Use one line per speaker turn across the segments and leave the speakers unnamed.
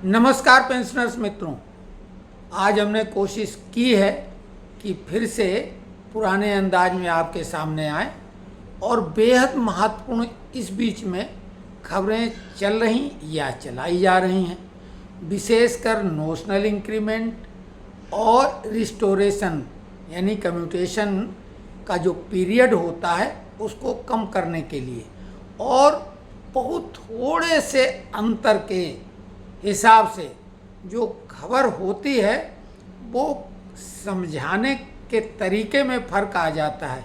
नमस्कार पेंशनर्स मित्रों, आज हमने कोशिश की है कि फिर से पुराने अंदाज में आपके सामने आए और बेहद महत्वपूर्ण इस बीच में खबरें चल रही या चलाई जा रही हैं, विशेषकर नोशनल इंक्रीमेंट और रिस्टोरेशन यानी कम्यूटेशन का जो पीरियड होता है उसको कम करने के लिए और बहुत थोड़े से अंतर के हिसाब से जो खबर होती है वो समझाने के तरीके में फ़र्क आ जाता है।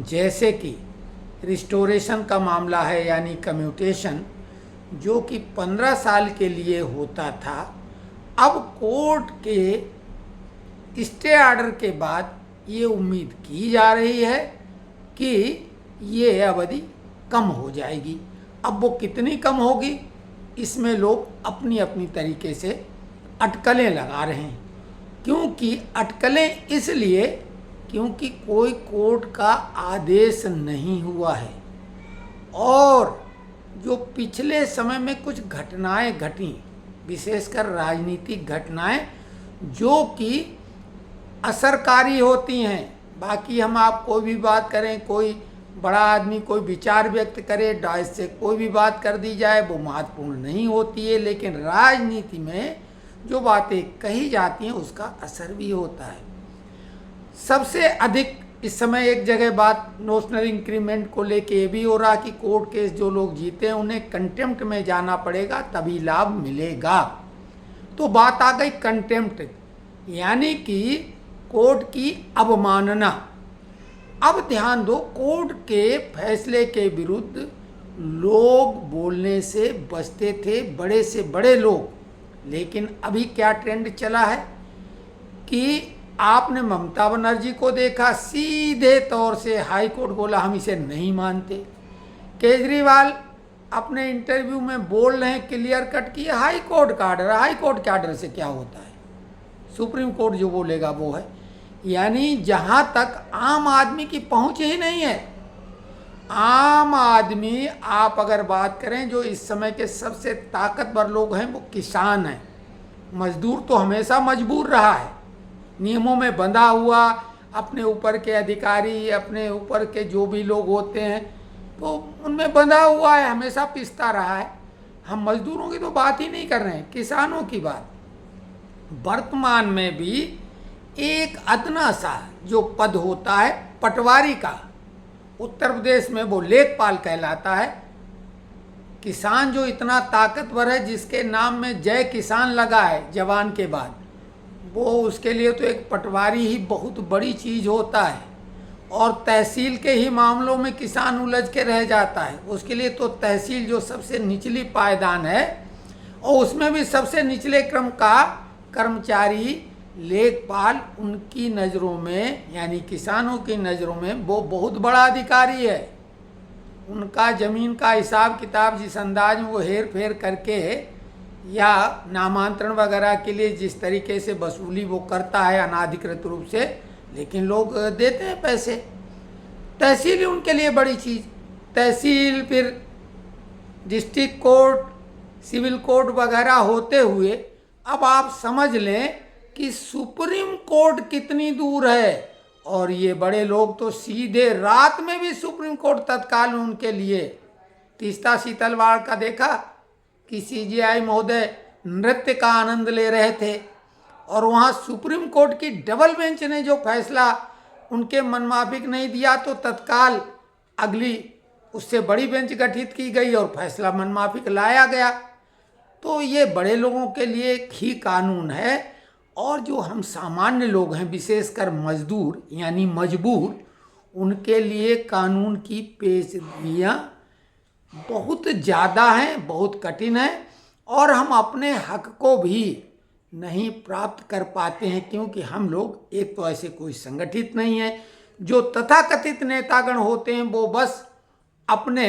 जैसे कि रिस्टोरेशन का मामला है यानी कम्यूटेशन, जो कि 15 साल के लिए होता था, अब कोर्ट के स्टे ऑर्डर के बाद ये उम्मीद की जा रही है कि ये अवधि कम हो जाएगी। अब वो कितनी कम होगी, इसमें लोग अपनी अपनी तरीके से अटकलें लगा रहे हैं। क्योंकि अटकलें इसलिए क्योंकि कोई कोर्ट का आदेश नहीं हुआ है और जो पिछले समय में कुछ घटनाएं घटी, विशेषकर राजनीतिक घटनाएं जो कि असरकारी होती हैं। बाकी हम आप कोई भी बात करें, कोई बड़ा आदमी कोई विचार व्यक्त करे, डायस से कोई भी बात कर दी जाए, वो महत्वपूर्ण नहीं होती है, लेकिन राजनीति में जो बातें कही जाती हैं उसका असर भी होता है। सबसे अधिक इस समय एक जगह बात नोशनल इंक्रीमेंट को लेके ये भी हो रहा कि कोर्ट केस जो लोग जीते हैं उन्हें कंटेम्प्ट में जाना पड़ेगा तभी लाभ मिलेगा। तो बात आ गई कंटेम्प्ट यानी कि कोर्ट की अवमानना। अब ध्यान दो, कोर्ट के फैसले के विरुद्ध लोग बोलने से बचते थे, बड़े से बड़े लोग। लेकिन अभी क्या ट्रेंड चला है कि आपने ममता बनर्जी को देखा, सीधे तौर से हाई कोर्ट बोला हम इसे नहीं मानते। केजरीवाल अपने इंटरव्यू में बोल रहे हैं क्लियर कट कि हाई कोर्ट का ऑर्डर, हाई कोर्ट के ऑर्डर से क्या होता है, सुप्रीम कोर्ट जो बोलेगा वो है। यानी जहाँ तक आम आदमी की पहुँच ही नहीं है। आम आदमी, आप अगर बात करें जो इस समय के सबसे ताकतवर लोग हैं वो किसान हैं। मजदूर तो हमेशा मजबूर रहा है, नियमों में बंधा हुआ, अपने ऊपर के अधिकारी, अपने ऊपर के जो भी लोग होते हैं तो उनमें बंधा हुआ है, हमेशा पिसता रहा है। हम मजदूरों की तो बात ही नहीं कर रहे हैं, किसानों की बात। वर्तमान में भी एक अदना सा जो पद होता है पटवारी का, उत्तर प्रदेश में वो लेखपाल कहलाता है। किसान जो इतना ताकतवर है, जिसके नाम में जय किसान लगा है जवान के बाद, वो उसके लिए तो एक पटवारी ही बहुत बड़ी चीज़ होता है। और तहसील के ही मामलों में किसान उलझ के रह जाता है, उसके लिए तो तहसील जो सबसे निचली पायदान है और उसमें भी सबसे निचले क्रम का कर्मचारी लेखपाल, उनकी नज़रों में यानी किसानों की नज़रों में वो बहुत बड़ा अधिकारी है। उनका ज़मीन का हिसाब किताब जिस अंदाज में वो हेर फेर करके या नामांतरण वगैरह के लिए जिस तरीके से वसूली वो करता है अनाधिकृत रूप से, लेकिन लोग देते हैं पैसे। तहसील ही उनके लिए बड़ी चीज़। तहसील, फिर डिस्ट्रिक्ट कोर्ट, सिविल कोर्ट वगैरह होते हुए अब आप समझ लें कि सुप्रीम कोर्ट कितनी दूर है। और ये बड़े लोग तो सीधे रात में भी सुप्रीम कोर्ट तत्काल में उनके लिए, तीस्ता सीतलवाड़ का देखा कि सीजेआई महोदय नृत्य का आनंद ले रहे थे और वहाँ सुप्रीम कोर्ट की डबल बेंच ने जो फैसला उनके मनमाफिक नहीं दिया तो तत्काल अगली उससे बड़ी बेंच गठित की गई और फैसला मनमाफिक लाया गया। तो ये बड़े लोगों के लिए ही कानून है। और जो हम सामान्य लोग हैं, विशेषकर मजदूर यानी मजबूर, उनके लिए कानून की पेचीदगियाँ बहुत ज़्यादा हैं, बहुत कठिन है और हम अपने हक को भी नहीं प्राप्त कर पाते हैं। क्योंकि हम लोग एक तो ऐसे कोई संगठित नहीं है। जो तथाकथित नेतागण होते हैं वो बस अपने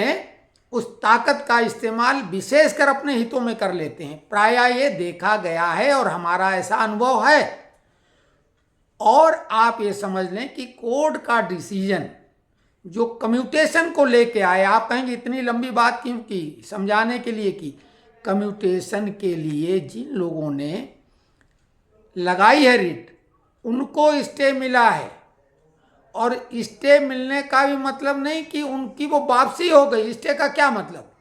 उस ताकत का इस्तेमाल विशेषकर अपने हितों में कर लेते हैं। प्रायः ये देखा गया है और हमारा ऐसा अनुभव है। और आप ये समझ लें कि कोर्ट का डिसीजन जो कम्यूटेशन को लेके आए, आप कहेंगे इतनी लंबी बात क्यों की, समझाने के लिए की। कम्यूटेशन के लिए जिन लोगों ने लगाई है रिट, उनको स्टे मिला है। और स्टे मिलने का भी मतलब नहीं कि उनकी वो वापसी हो गई। स्टे का क्या मतलब?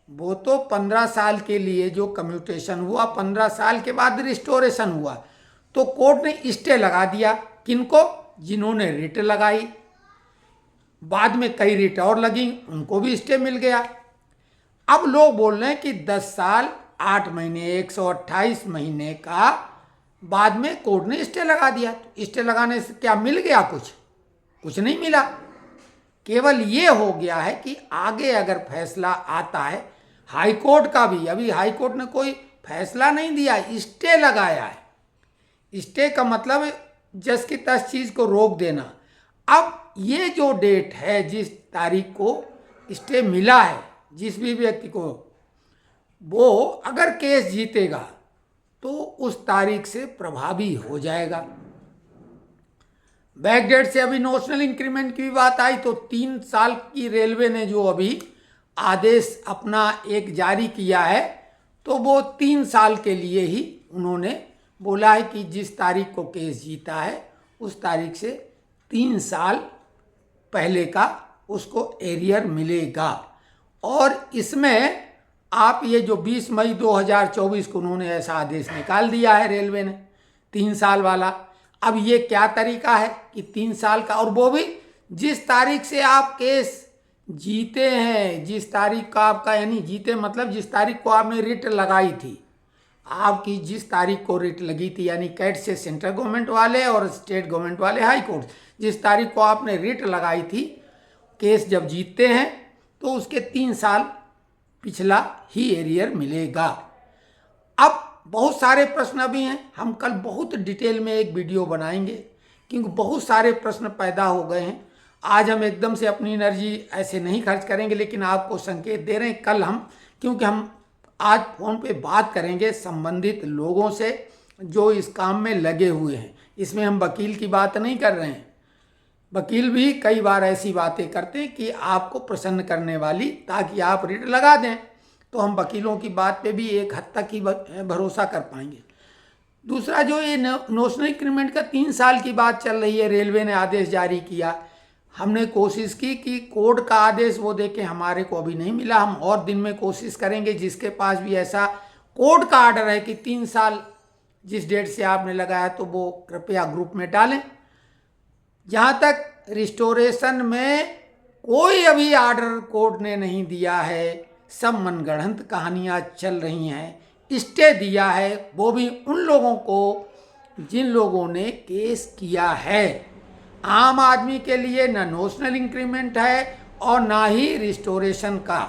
वो तो 15 साल के लिए जो कम्यूटेशन हुआ, 15 साल के बाद रिस्टोरेशन हुआ, तो कोर्ट ने स्टे लगा दिया। किनको? जिन्होंने रिट लगाई। बाद में कई रिट और लगी, उनको भी स्टे मिल गया। अब लोग बोल रहे हैं कि 10 साल 8 महीने 128 महीने का बाद में कोर्ट ने स्टे लगा दिया। तो स्टे लगाने से क्या मिल गया? कुछ नहीं मिला। केवल ये हो गया है कि आगे अगर फैसला आता है हाई कोर्ट का भी, अभी हाई कोर्ट ने कोई फैसला नहीं दिया, स्टे लगाया है। स्टे का मतलब जस की तस चीज को रोक देना। अब ये जो डेट है, जिस तारीख को स्टे मिला है जिस भी व्यक्ति को, वो अगर केस जीतेगा तो उस तारीख से प्रभावी हो जाएगा। बैक डेट से अभी नोशनल इंक्रीमेंट की भी बात आई तो 3 साल की रेलवे ने जो अभी आदेश अपना एक जारी किया है, तो वो 3 साल के लिए ही उन्होंने बोला है कि जिस तारीख को केस जीता है उस तारीख से 3 साल पहले का उसको एरियर मिलेगा। और इसमें आप ये जो 20 मई 2024 को उन्होंने ऐसा आदेश निकाल दिया है रेलवे ने, 3 साल वाला। अब ये क्या तरीका है कि 3 साल का, और वो भी जिस तारीख से आप केस जीते हैं, जिस तारीख का आपका, यानी जीते मतलब जिस तारीख को आपने रिट लगाई थी, आपकी जिस तारीख को रिट लगी थी, यानी कैट से सेंट्रल गवर्नमेंट वाले और स्टेट गवर्नमेंट वाले हाई कोर्ट, जिस तारीख को आपने रिट लगाई थी, केस जब जीतते हैं तो उसके 3 साल पिछला ही एरियर मिलेगा। अब बहुत सारे प्रश्न अभी हैं, हम कल बहुत डिटेल में एक वीडियो बनाएंगे क्योंकि बहुत सारे प्रश्न पैदा हो गए हैं। आज हम एकदम से अपनी एनर्जी ऐसे नहीं खर्च करेंगे, लेकिन आपको संकेत दे रहे हैं कल हम, क्योंकि हम आज फ़ोन पे बात करेंगे संबंधित लोगों से जो इस काम में लगे हुए हैं। इसमें हम वकील की बात नहीं कर रहे हैं। वकील भी कई बार ऐसी बातें करते हैं कि आपको प्रसन्न करने वाली, ताकि आप रिट लगा दें, तो हम वकीलों की बात पे भी एक हद तक ही भरोसा कर पाएंगे। दूसरा, जो ये नोशनल इंक्रीमेंट का 3 साल की बात चल रही है, रेलवे ने आदेश जारी किया, हमने कोशिश की कि कोर्ट का आदेश वो देखें, हमारे को अभी नहीं मिला। हम और दिन में कोशिश करेंगे, जिसके पास भी ऐसा कोर्ट का आर्डर है कि 3 साल जिस डेट से आपने लगाया, तो वो कृपया ग्रुप में डालें। जहाँ तक रिस्टोरेशन में कोई अभी आर्डर कोर्ट ने नहीं दिया है, सब मनगढ़ंत कहानियाँ चल रही हैं। स्टे दिया है वो भी उन लोगों को जिन लोगों ने केस किया है। आम आदमी के लिए ना नोशनल इंक्रीमेंट है और ना ही रिस्टोरेशन का।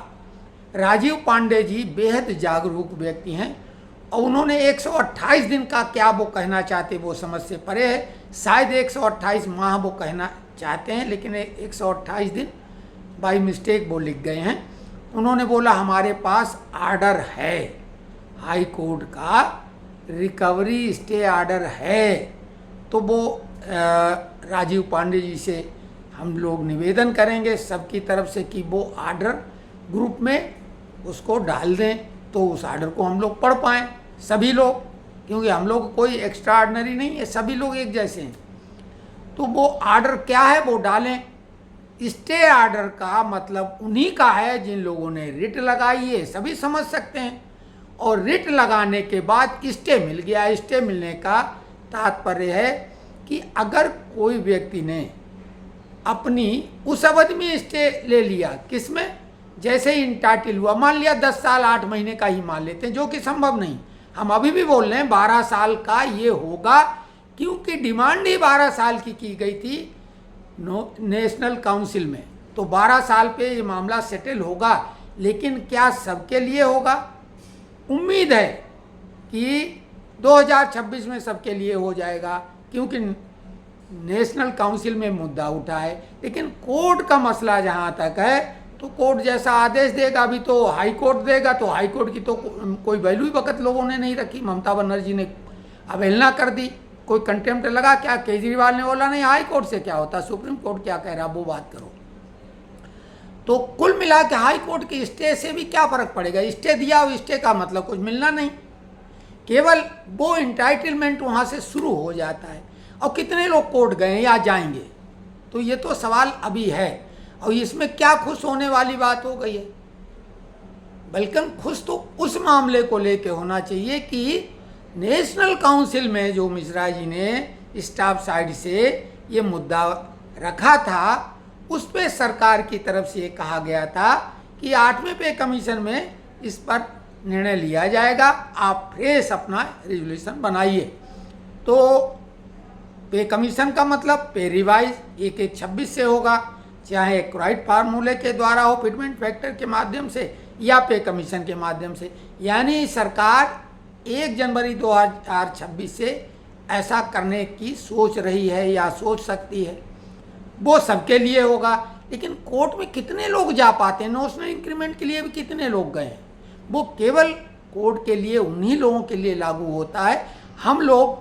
राजीव पांडे जी बेहद जागरूक व्यक्ति हैं और उन्होंने 128 दिन का क्या वो कहना चाहते वो समझ से परे है। शायद 128 माह वो कहना चाहते हैं, लेकिन 128 दिन बाई मिस्टेक वो लिख गए हैं। उन्होंने बोला हमारे पास आर्डर है, हाई कोर्ट का रिकवरी स्टे आर्डर है। तो वो राजीव पांडे जी से हम लोग निवेदन करेंगे सबकी तरफ से कि वो आर्डर ग्रुप में उसको डाल दें, तो उस आर्डर को हम लोग पढ़ पाएँ सभी लोग, क्योंकि हम लोग कोई एक्स्ट्रा ऑर्डिनरी नहीं है, सभी लोग एक जैसे हैं। तो वो आर्डर क्या है वो डालें। स्टे आर्डर का मतलब उन्हीं का है जिन लोगों ने रिट लगाई है, सभी समझ सकते हैं। और रिट लगाने के बाद स्टे मिल गया। स्टे मिलने का तात्पर्य है कि अगर कोई व्यक्ति ने अपनी उस अवधि में स्टे ले लिया, किसमें, जैसे ही इंटाइटल हुआ, मान लिया 10 साल 8 महीने का ही मान लेते हैं, जो कि संभव नहीं। हम अभी भी बोल रहे हैं 12 साल का ये होगा, क्योंकि डिमांड ही 12 साल की गई थी नेशनल काउंसिल में। तो 12 साल पे ये मामला सेटल होगा, लेकिन क्या सबके लिए होगा? उम्मीद है कि 2026 में सबके लिए हो जाएगा, क्योंकि नेशनल काउंसिल में मुद्दा उठा है। लेकिन कोर्ट का मसला जहाँ तक है, तो कोर्ट जैसा आदेश देगा, अभी तो हाई कोर्ट देगा, तो हाई कोर्ट की तो कोई वैल्यू ही वक्त लोगों ने नहीं रखी। ममता बनर्जी ने अवहेलना कर दी, कोई कंटेम्प्ट लगा क्या? केजरीवाल ने बोला नहीं हाई कोर्ट से क्या होता, सुप्रीम कोर्ट क्या कह रहा, वो बात करो। तो कुल मिला के हाई कोर्ट के स्टे से भी क्या फ़र्क पड़ेगा? स्टे दिया और स्टे का मतलब कुछ मिलना नहीं, केवल वो इंटाइटलमेंट वहाँ से शुरू हो जाता है। और कितने लोग कोर्ट गए या जाएंगे, तो ये तो सवाल अभी है। और इसमें क्या खुश होने वाली बात हो गई है? बल्कि खुश तो उस मामले को लेके होना चाहिए कि नेशनल काउंसिल में जो मिश्रा जी ने स्टाफ साइड से ये मुद्दा रखा था, उस पे सरकार की तरफ से ये कहा गया था कि 8वें पे कमीशन में इस पर निर्णय लिया जाएगा, आप फ्रेश अपना रेजोल्यूशन बनाइए। तो पे कमीशन का मतलब पे रिवाइज 1/1/26 से होगा, चाहे क्राइट फार्मूले के द्वारा हो, फिटमेंट फैक्टर के माध्यम से या पे कमीशन के माध्यम से। यानी सरकार 1 जनवरी 2026 से ऐसा करने की सोच रही है या सोच सकती है। वो सबके लिए होगा, लेकिन कोर्ट में कितने लोग जा पाते हैं? नोशनल इंक्रीमेंट के लिए भी कितने लोग गए हैं? वो केवल कोर्ट के लिए, उन्हीं लोगों के लिए लागू होता है। हम लोग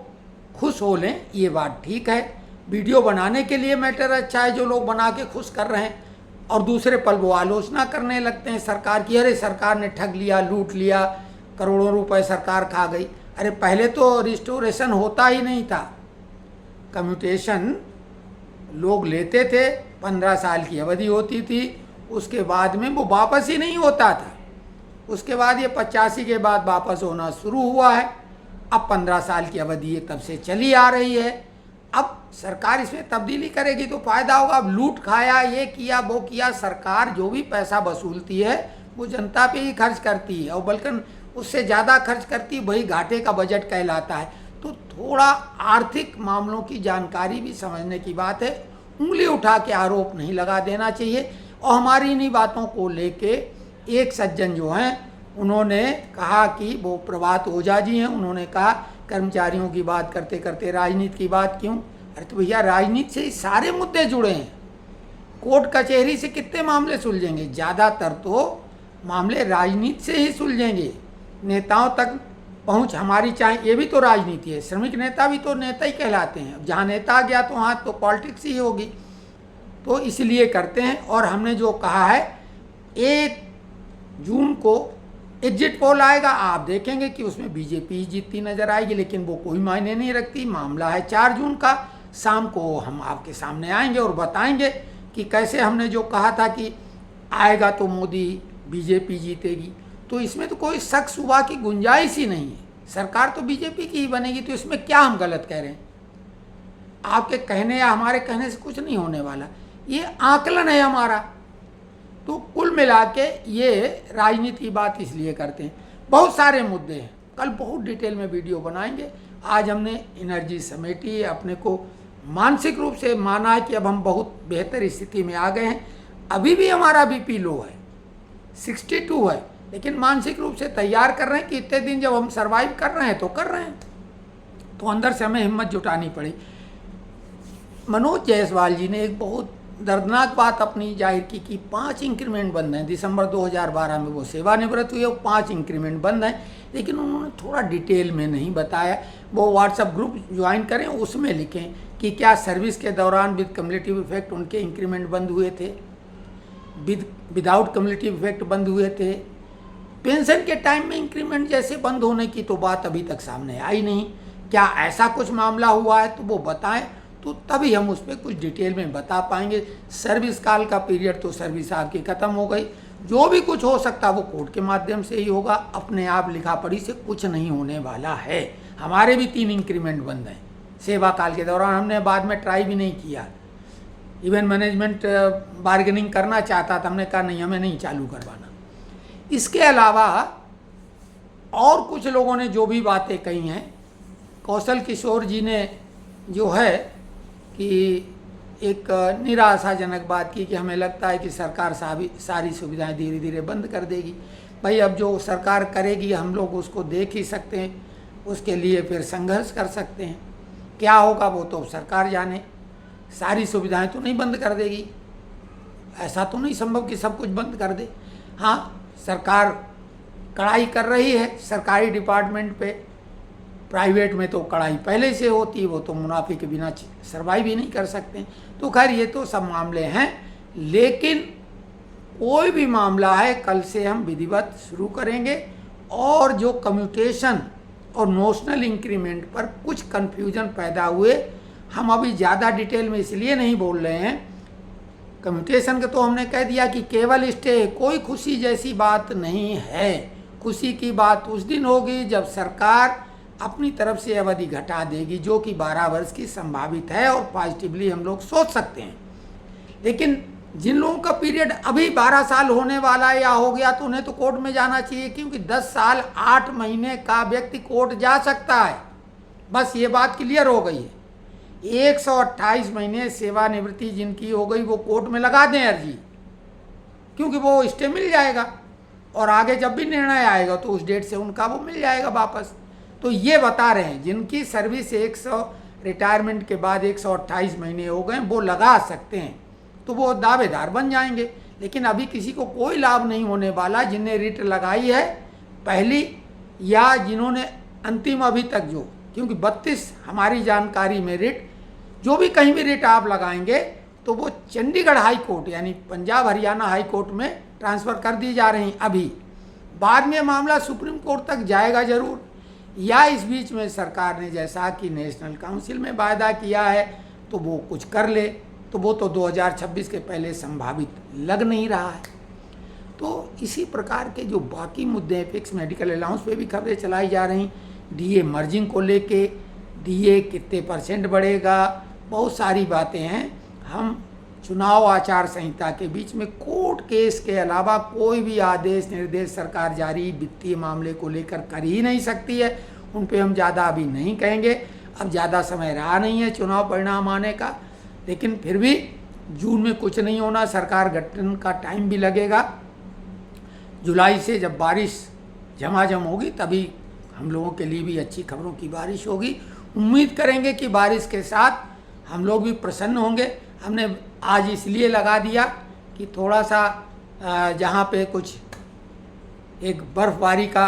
खुश हो लें, ये बात ठीक है, वीडियो बनाने के लिए मैटर अच्छा है जो लोग बना के खुश कर रहे हैं, और दूसरे पल वो आलोचना करने लगते हैं सरकार की, अरे सरकार ने ठग लिया, लूट लिया, करोड़ों रुपए सरकार खा गई। अरे पहले तो रिस्टोरेशन होता ही नहीं था, कम्यूटेशन लोग लेते थे, 15 साल की अवधि होती थी, उसके बाद में वो वापस ही नहीं होता था। उसके बाद ये 85 के बाद वापस होना शुरू हुआ है। अब 15 साल की अवधि ये तब से चली आ रही है। अब सरकार इसमें तब्दीली करेगी तो फायदा होगा। अब लूट खाया, ये किया, वो किया, सरकार जो भी पैसा वसूलती है वो जनता पे ही खर्च करती है, और बल्कि उससे ज़्यादा खर्च करती है, वही घाटे का बजट कहलाता है। तो थोड़ा आर्थिक मामलों की जानकारी भी समझने की बात है। उंगली उठा के आरोप नहीं लगा देना चाहिए। और हमारी इन्हीं बातों को लेके एक सज्जन जो हैं उन्होंने कहा कि वो प्रभात ओझा जी हैं, उन्होंने कहा कर्मचारियों की बात करते करते राजनीति की बात क्यों? अरे तो भैया राजनीति से ही सारे मुद्दे जुड़े हैं। कोर्ट कचहरी से कितने मामले सुलझेंगे? ज़्यादातर तो मामले राजनीति से ही सुलझेंगे। नेताओं तक पहुंच हमारी चाहे, ये भी तो राजनीति है। श्रमिक नेता भी तो नेता ही कहलाते हैं। जहाँ नेता आ गया तो वहाँ तो पॉलिटिक्स ही होगी। तो इसलिए करते हैं। और हमने जो कहा है 1 जून को एग्जिट पोल आएगा, आप देखेंगे कि उसमें बीजेपी जीतती नजर आएगी, लेकिन वो कोई मायने नहीं रखती। मामला है 4 जून का, शाम को हम आपके सामने आएंगे और बताएंगे कि कैसे हमने जो कहा था कि आएगा तो मोदी, बीजेपी जीतेगी, तो इसमें तो कोई शक शुबा की गुंजाइश ही नहीं है। सरकार तो बीजेपी की ही बनेगी, तो इसमें क्या हम गलत कह रहे हैं? आपके कहने या हमारे कहने से कुछ नहीं होने वाला, ये आकलन है हमारा। तो कुल मिला के ये राजनीति की बात इसलिए करते हैं। बहुत सारे मुद्दे हैं, कल बहुत डिटेल में वीडियो बनाएंगे। आज हमने एनर्जी समेटी, अपने को मानसिक रूप से माना है कि अब हम बहुत बेहतर स्थिति में आ गए हैं। अभी भी हमारा बीपी लो है, 62 है, लेकिन मानसिक रूप से तैयार कर रहे हैं कि इतने दिन जब हम सर्वाइव कर रहे हैं तो कर रहे हैं। तो अंदर से हमें हिम्मत जुटानी पड़ी। मनोज जायसवाल जी ने एक बहुत दर्दनाक बात अपनी जाहिर की कि 5 इंक्रीमेंट बंद हैं। दिसंबर 2012 में वो सेवानिवृत्त हुए, 5 इंक्रीमेंट बंद हैं, लेकिन उन्होंने थोड़ा डिटेल में नहीं बताया। वो व्हाट्सएप ग्रुप ज्वाइन करें, उसमें लिखें कि क्या सर्विस के दौरान विद कम्युलेटिव इफेक्ट उनके इंक्रीमेंट बंद हुए थे, विदाउट कम्युलेटिव इफेक्ट बंद हुए थे। पेंशन के टाइम में इंक्रीमेंट जैसे बंद होने की तो बात अभी तक सामने आई नहीं। क्या ऐसा कुछ मामला हुआ है तो वो बताएं, तो तभी हम उस पर कुछ डिटेल में बता पाएंगे। सर्विस काल का पीरियड तो सर्विस आपकी ख़त्म हो गई, जो भी कुछ हो सकता वो कोर्ट के माध्यम से ही होगा। अपने आप लिखा पढ़ी से कुछ नहीं होने वाला है। हमारे भी 3 इंक्रीमेंट बंद हैं सेवा काल के दौरान, हमने बाद में ट्राई भी नहीं किया। इवन मैनेजमेंट बार्गेनिंग करना चाहता था, हमने कहा नहीं, हमें नहीं चालू करवाना। इसके अलावा और कुछ लोगों ने जो भी बातें कही हैं, कौशल किशोर जी ने जो है कि एक निराशाजनक बात की कि हमें लगता है कि सरकार सारी सुविधाएं धीरे धीरे बंद कर देगी। भाई अब जो सरकार करेगी हम लोग उसको देख ही सकते हैं, उसके लिए फिर संघर्ष कर सकते हैं। क्या होगा वो तो सरकार जाने। सारी सुविधाएं तो नहीं बंद कर देगी, ऐसा तो नहीं संभव कि सब कुछ बंद कर दे। हाँ, सरकार कड़ाई कर रही है सरकारी डिपार्टमेंट पे। प्राइवेट में तो कड़ाई पहले से होती है, वो तो मुनाफे के बिना सर्वाइव भी नहीं कर सकते। तो खैर ये तो सब मामले हैं, लेकिन कोई भी मामला है कल से हम विधिवत शुरू करेंगे। और जो कम्यूटेशन और नोशनल इंक्रीमेंट पर कुछ कन्फ्यूजन पैदा हुए, हम अभी ज़्यादा डिटेल में इसलिए नहीं बोल रहे हैं। कम्यूटेशन के तो हमने कह दिया कि केवल स्टे, कोई खुशी जैसी बात नहीं है। खुशी की बात उस दिन होगी जब सरकार अपनी तरफ से अवधि घटा देगी, जो कि 12 वर्ष की संभावित है और पॉजिटिवली हम लोग सोच सकते हैं। लेकिन जिन लोगों का पीरियड अभी 12 साल होने वाला है या हो गया, तो उन्हें तो कोर्ट में जाना चाहिए, क्योंकि 10 साल 8 महीने का व्यक्ति कोर्ट जा सकता है। बस ये बात क्लियर हो गई है। 128 महीने सेवानिवृत्ति जिनकी हो गई वो कोर्ट में लगा दें अर्जी, क्योंकि वो स्टे मिल जाएगा और आगे जब भी निर्णय आएगा तो उस डेट से उनका वो मिल जाएगा वापस। तो ये बता रहे हैं जिनकी सर्विस 100 रिटायरमेंट के बाद 128 महीने हो गए वो लगा सकते हैं, तो वो दावेदार बन जाएंगे। लेकिन अभी किसी को कोई लाभ नहीं होने वाला जिन्हें रिट लगाई है पहली, या जिन्होंने अंतिम अभी तक जो, क्योंकि 32 हमारी जानकारी में रिट, जो भी कहीं भी रिट आप लगाएंगे तो वो चंडीगढ़ हाई कोर्ट यानी पंजाब हरियाणा हाई कोर्ट में ट्रांसफ़र कर दी जा रही अभी। बाद में मामला सुप्रीम कोर्ट तक जाएगा ज़रूर, या इस बीच में सरकार ने जैसा कि नेशनल काउंसिल में वायदा किया है तो वो कुछ कर ले, तो वो तो 2026 के पहले संभावित लग नहीं रहा है। तो इसी प्रकार के जो बाकी मुद्दे हैं, फिक्स मेडिकल अलाउंस पे भी खबरें चलाई जा रही, डीए मर्जिंग को लेके, डीए कितने % बढ़ेगा, बहुत सारी बातें हैं। हम चुनाव आचार संहिता के बीच में कोर्ट केस के अलावा कोई भी आदेश निर्देश सरकार जारी वित्तीय मामले को लेकर कर ही नहीं सकती है। उन पे हम ज़्यादा अभी नहीं कहेंगे, अब ज़्यादा समय रहा नहीं है चुनाव परिणाम आने का। लेकिन फिर भी जून में कुछ नहीं होना, सरकार गठन का टाइम भी लगेगा। जुलाई से जब बारिश झमाझम होगी तभी हम लोगों के लिए भी अच्छी खबरों की बारिश होगी। उम्मीद करेंगे कि बारिश के साथ हम लोग भी प्रसन्न होंगे। हमने आज इसलिए लगा दिया कि थोड़ा सा जहाँ पे कुछ एक बर्फ़बारी का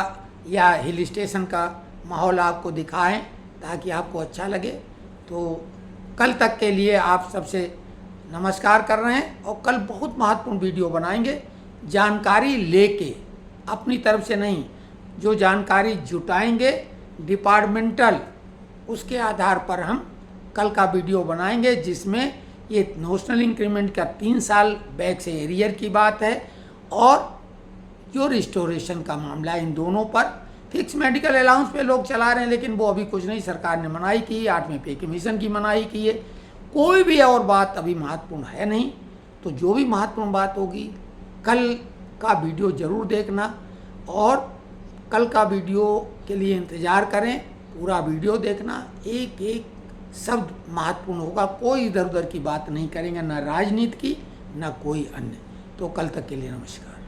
या हिल स्टेशन का माहौल आपको दिखाएं ताकि आपको अच्छा लगे। तो कल तक के लिए आप सबसे नमस्कार कर रहे हैं, और कल बहुत महत्वपूर्ण वीडियो बनाएंगे, जानकारी लेके, अपनी तरफ से नहीं, जो जानकारी जुटाएंगे डिपार्टमेंटल, उसके आधार पर हम कल का वीडियो बनाएंगे, जिसमें ये नोशनल इंक्रीमेंट का 3 साल बैक से एरियर की बात है, और जो रिस्टोरेशन का मामला है, इन दोनों पर। फिक्स मेडिकल अलाउंस पे लोग चला रहे हैं, लेकिन वो अभी कुछ नहीं, सरकार ने मनाही की, 8वें पे कमीशन की मनाही की है। कोई भी और बात अभी महत्वपूर्ण है नहीं। तो जो भी महत्वपूर्ण बात होगी कल का वीडियो ज़रूर देखना, और कल का वीडियो के लिए इंतज़ार करें। पूरा वीडियो देखना, एक एक शब्द महत्वपूर्ण होगा, कोई इधर उधर की बात नहीं करेंगे, ना राजनीति की ना कोई अन्य। तो कल तक के लिए नमस्कार।